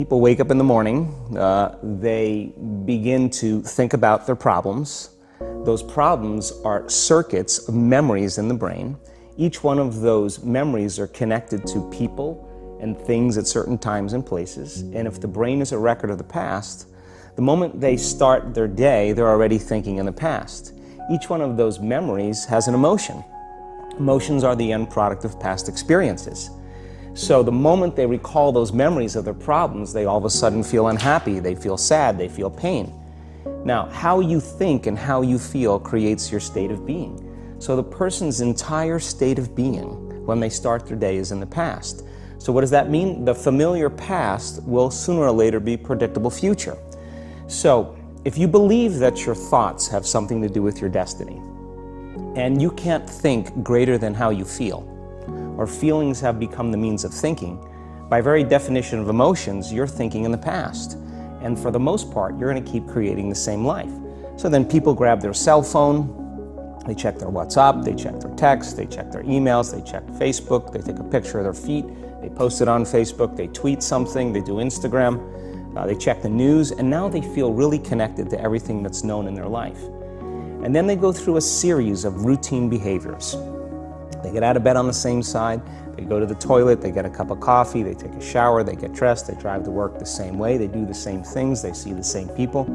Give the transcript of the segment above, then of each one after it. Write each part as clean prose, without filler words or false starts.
People wake up in the morning, they begin to think about their problems. Those problems are circuits of memories in the brain. Each one of those memories are connected to people and things at certain times and places. And if the brain is a record of the past, the moment they start their day, they're already thinking in the past. Each one of those memories has an emotion. Emotions are the end product of past experiences. So the moment they recall those memories of their problems, they all of a sudden feel unhappy, they feel sad, they feel pain. Now, how you think and how you feel creates your state of being. So the person's entire state of being when they start their day is in the past. So what does that mean? The familiar past will sooner or later be predictable future. So if you believe that your thoughts have something to do with your destiny, and you can't think greater than how you feel, or feelings have become the means of thinking, by very definition of emotions, you're thinking in the past. And for the most part, you're going to keep creating the same life. So then people grab their cell phone, they check their WhatsApp, they check their text, they check their emails, they check Facebook, they take a picture of their feet, they post it on Facebook, they tweet something, they do Instagram, they check the news, and now they feel really connected to everything that's known in their life. And then they go through a series of routine behaviors. They get out of bed on the same side, they go to the toilet, they get a cup of coffee, they take a shower, they get dressed, they drive to work the same way, they do the same things, they see the same people,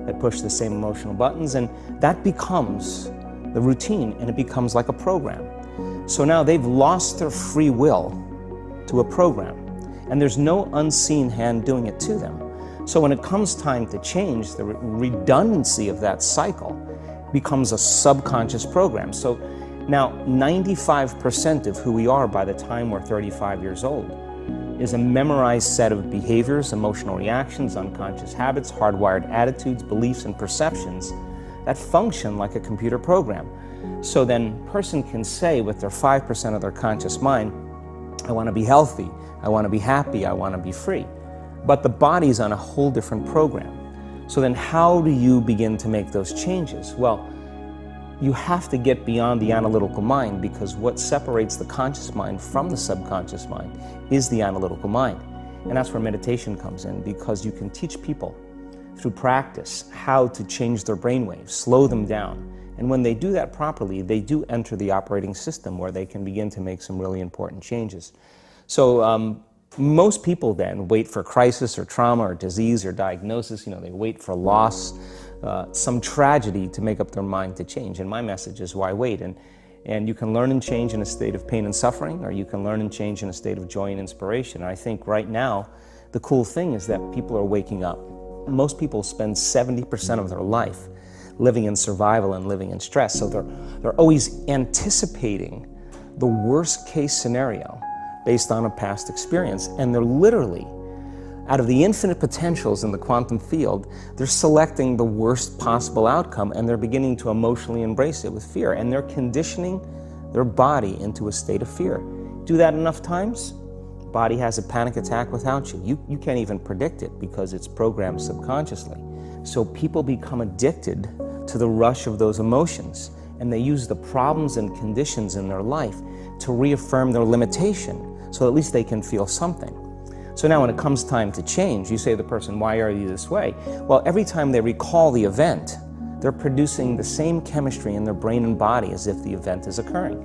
they push the same emotional buttons, and that becomes the routine, and it becomes like a program. So now they've lost their free will to a program, and there's no unseen hand doing it to them. So when it comes time to change, the redundancy of that cycle becomes a subconscious program. So now 95% of who we are by the time we're 35 years old is a memorized set of behaviors, emotional reactions, unconscious habits, hardwired attitudes, beliefs, and perceptions that function like a computer program. So then a person can say with their 5% of their conscious mind, I want to be healthy, I want to be happy, I want to be free. But the body's on a whole different program. So then how do you begin to make those changes? Well, you have to get beyond the analytical mind, because what separates the conscious mind from the subconscious mind is the analytical mind. And that's where meditation comes in, because you can teach people through practice how to change their brainwaves, slow them down. And when they do that properly, they do enter the operating system where they can begin to make some really important changes. So most people then wait for crisis or trauma or disease or diagnosis. They wait for loss, some tragedy to make up their mind to change. And my message is, why wait? And you can learn and change in a state of pain and suffering, or you can learn and change in a state of joy and inspiration. And I think right now, the cool thing is that people are waking up. Most people spend 70% of their life living in survival and living in stress. So they're always anticipating the worst case scenario based on a past experience. And they're literally, out of the infinite potentials in the quantum field, they're selecting the worst possible outcome, and they're beginning to emotionally embrace it with fear. And they're conditioning their body into a state of fear. Do that enough times, body has a panic attack without you. You can't even predict it because it's programmed subconsciously. So people become addicted to the rush of those emotions, and they use the problems and conditions in their life to reaffirm their limitation, so at least they can feel something. So now when it comes time to change, you say to the person, why are you this way? Well, every time they recall the event, they're producing the same chemistry in their brain and body as if the event is occurring,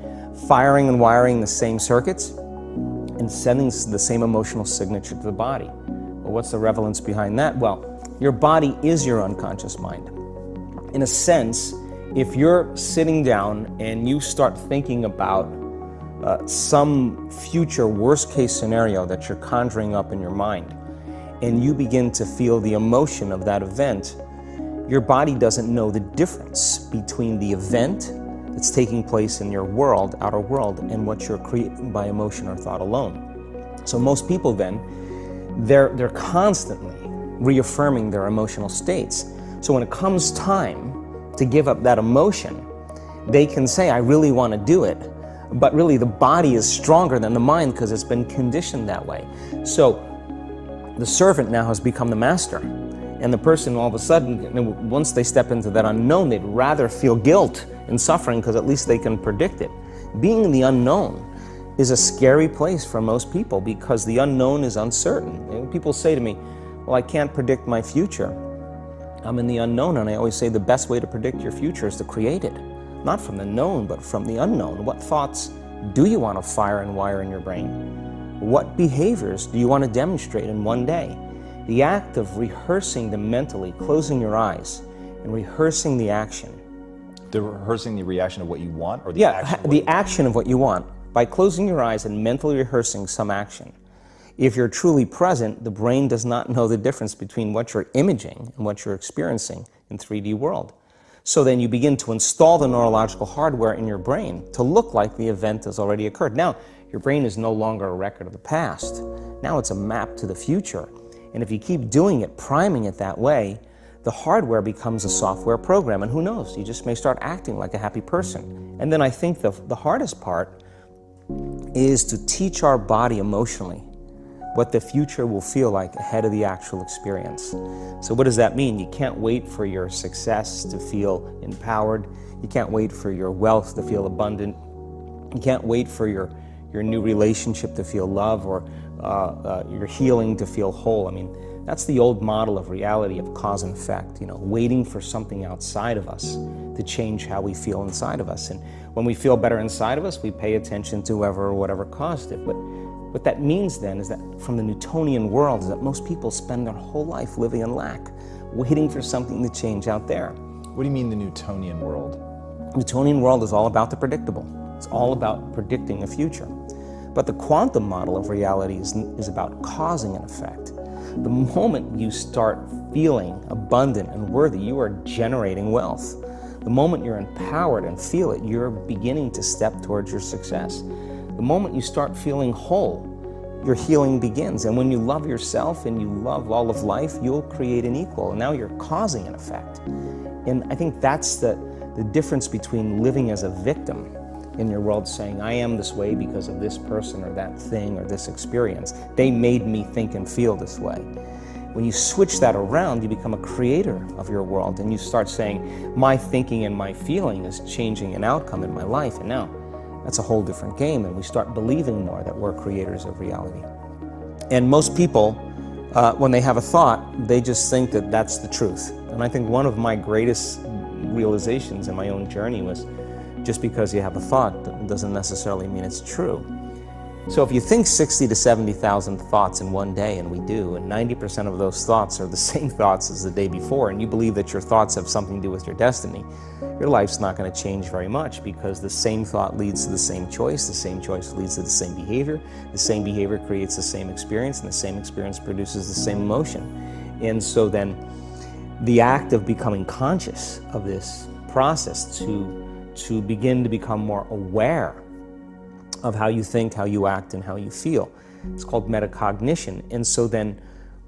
firing and wiring the same circuits and sending the same emotional signature to the body. Well, what's the relevance behind that? Well, your body is your unconscious mind. In a sense, if you're sitting down and you start thinking about some future worst-case scenario that you're conjuring up in your mind, and you begin to feel the emotion of that event, your body doesn't know the difference between the event that's taking place in your world, outer world, and what you're creating by emotion or thought alone. So most people then, they're constantly reaffirming their emotional states. So when it comes time to give up that emotion, they can say, I really want to do it, but really the body is stronger than the mind because it's been conditioned that way. So the servant now has become the master, and the person all of a sudden, once they step into that unknown, they'd rather feel guilt and suffering because at least they can predict it. Being in the unknown is a scary place for most people because the unknown is uncertain. People say to me, well, I can't predict my future. I'm in the unknown, and I always say the best way to predict your future is to create it. Not from the known, but from the unknown. What thoughts do you want to fire and wire in your brain? What behaviors do you want to demonstrate in one day? The act of rehearsing them mentally, closing your eyes, and rehearsing the action. The rehearsing the reaction of what you want, or the Yeah, action? the action of what you want. By closing your eyes and mentally rehearsing some action. If you're truly present, the brain does not know the difference between what you're imaging and what you're experiencing in 3D world. So then you begin to install the neurological hardware in your brain to look like the event has already occurred. Now, your brain is no longer a record of the past. Now it's a map to the future. And if you keep doing it, priming it that way, the hardware becomes a software program. And who knows, you just may start acting like a happy person. And then I think the hardest part is to teach our body emotionally what the future will feel like ahead of the actual experience. So what does that mean? You can't wait for your success to feel empowered. You can't wait for your wealth to feel abundant. You can't wait for your new relationship to feel love, or your healing to feel whole. I mean, that's the old model of reality, of cause and effect, waiting for something outside of us to change how we feel inside of us. And when we feel better inside of us, we pay attention to whoever or whatever caused it. But what that means then is that from the Newtonian world is that most people spend their whole life living in lack, waiting for something to change out there. What do you mean the Newtonian world? The Newtonian world is all about the predictable. It's all about predicting a future. But the quantum model of reality is about causing an effect. The moment you start feeling abundant and worthy, you are generating wealth. The moment you're empowered and feel it, you're beginning to step towards your success. The moment you start feeling whole, your healing begins. And when you love yourself and you love all of life, you'll create an equal. And now you're causing an effect. And I think that's the difference between living as a victim in your world, saying, I am this way because of this person or that thing or this experience. They made me think and feel this way. When you switch that around, you become a creator of your world, and you start saying, my thinking and my feeling is changing an outcome in my life. And now that's a whole different game, and we start believing more that we're creators of reality. And most people, when they have a thought, they just think that that's the truth. And I think one of my greatest realizations in my own journey was, just because you have a thought doesn't necessarily mean it's true. So if you think 60 to 70,000 thoughts in one day, and we do, and 90% of those thoughts are the same thoughts as the day before, and you believe that your thoughts have something to do with your destiny, your life's not going to change very much, because the same thought leads to the same choice leads to the same behavior creates the same experience, and the same experience produces the same emotion. And so then the act of becoming conscious of this process to begin to become more aware of how you think, how you act, and how you feel. It's called metacognition. And so then,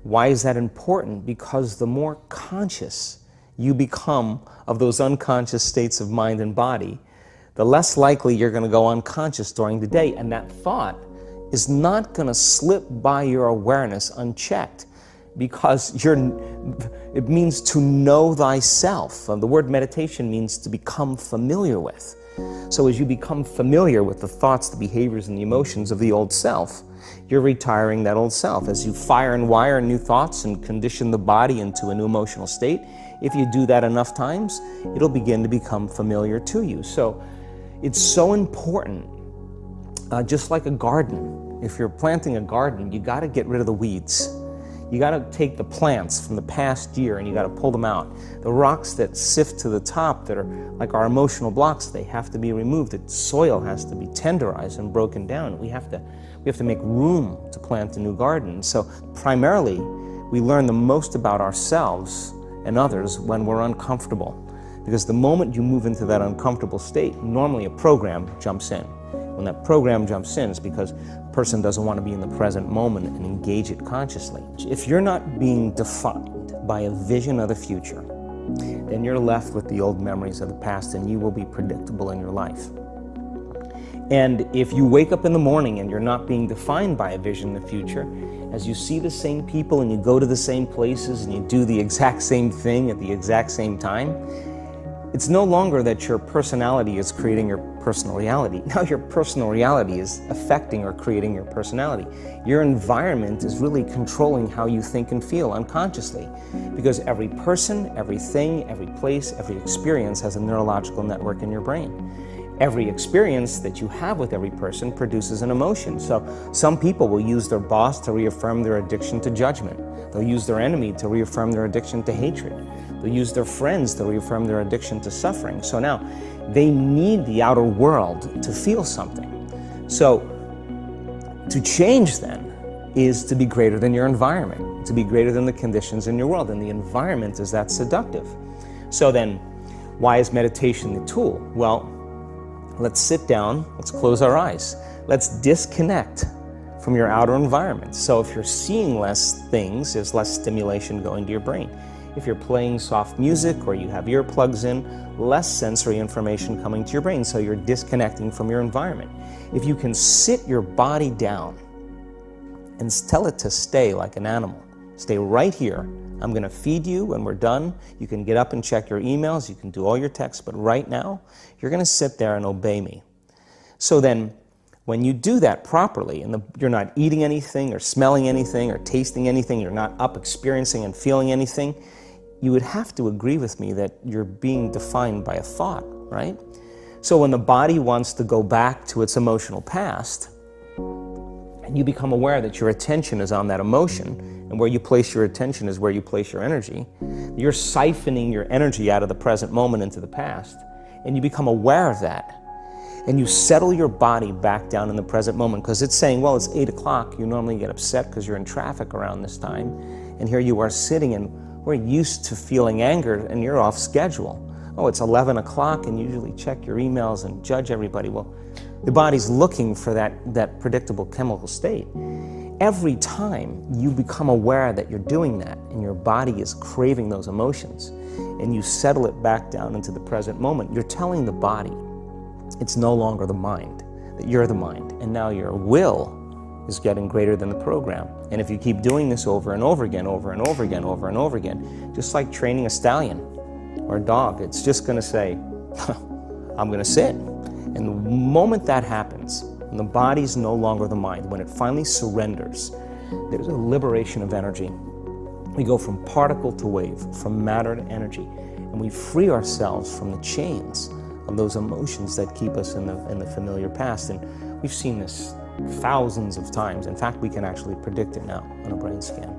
why is that important? Because the more conscious you become of those unconscious states of mind and body, the less likely you're going to go unconscious during the day. And that thought is not going to slip by your awareness unchecked, because it means to know thyself. The word meditation means to become familiar with. So as you become familiar with the thoughts, the behaviors, and the emotions of the old self, you're retiring that old self. As you fire and wire new thoughts and condition the body into a new emotional state, if you do that enough times, it'll begin to become familiar to you. So it's so important, just like a garden. If you're planting a garden, you got to get rid of the weeds. You got to take the plants from the past year and you got to pull them out. The rocks that sift to the top that are like our emotional blocks, they have to be removed. The soil has to be tenderized and broken down. We have to make room to plant a new garden. So primarily, we learn the most about ourselves and others when we're uncomfortable. Because the moment you move into that uncomfortable state, normally a program jumps in. When that program jumps in, it's because the person doesn't want to be in the present moment and engage it consciously. If you're not being defined by a vision of the future, then you're left with the old memories of the past, and you will be predictable in your life. And if you wake up in the morning and you're not being defined by a vision in the future, as you see the same people and you go to the same places and you do the exact same thing at the exact same time, It's no longer that your personality is creating your personal reality. Now your personal reality is affecting or creating your personality. Your environment is really controlling how you think and feel unconsciously, because every person, everything, every place, every experience has a neurological network in your brain. Every experience that you have with every person produces an emotion. So some people will use their boss to reaffirm their addiction to judgment. They'll use their enemy to reaffirm their addiction to hatred. They'll use their friends to reaffirm their addiction to suffering. So now they need the outer world to feel something. So to change then is to be greater than your environment, to be greater than the conditions in your world. And the environment is that seductive. So then why is meditation the tool? Well, let's sit down, let's close our eyes. Let's disconnect from your outer environment. So if you're seeing less things, there's less stimulation going to your brain. If you're playing soft music or you have earplugs in, less sensory information coming to your brain, so you're disconnecting from your environment. If you can sit your body down and tell it to stay like an animal, stay right here. I'm going to feed you when we're done. You can get up and check your emails, you can do all your texts, but right now, you're going to sit there and obey me. So then, when you do that properly, and you're not eating anything or smelling anything or tasting anything, you're not up experiencing and feeling anything, you would have to agree with me that you're being defined by a thought, right? So when the body wants to go back to its emotional past, and you become aware that your attention is on that emotion, and where you place your attention is where you place your energy, you're siphoning your energy out of the present moment into the past, and you become aware of that. And you settle your body back down in the present moment, because it's saying, well, it's 8 o'clock. You normally get upset because you're in traffic around this time. And here you are sitting, and we're used to feeling anger, and you're off schedule. Oh, it's 11 o'clock, and you usually check your emails and judge everybody. Well, the body's looking for that predictable chemical state. Every time you become aware that you're doing that, and your body is craving those emotions, and you settle it back down into the present moment, you're telling the body, it's no longer the mind, that you're the mind, and now your will is getting greater than the program. And if you keep doing this over and over again, over and over again, over and over again, just like training a stallion or a dog, it's just going to say, I'm going to sit. And the moment that happens, when the body's no longer the mind, when it finally surrenders, there's a liberation of energy. We go from particle to wave, from matter to energy, and we free ourselves from the chains of those emotions that keep us in the familiar past. And we've seen this thousands of times. In fact, we can actually predict it now on a brain scan.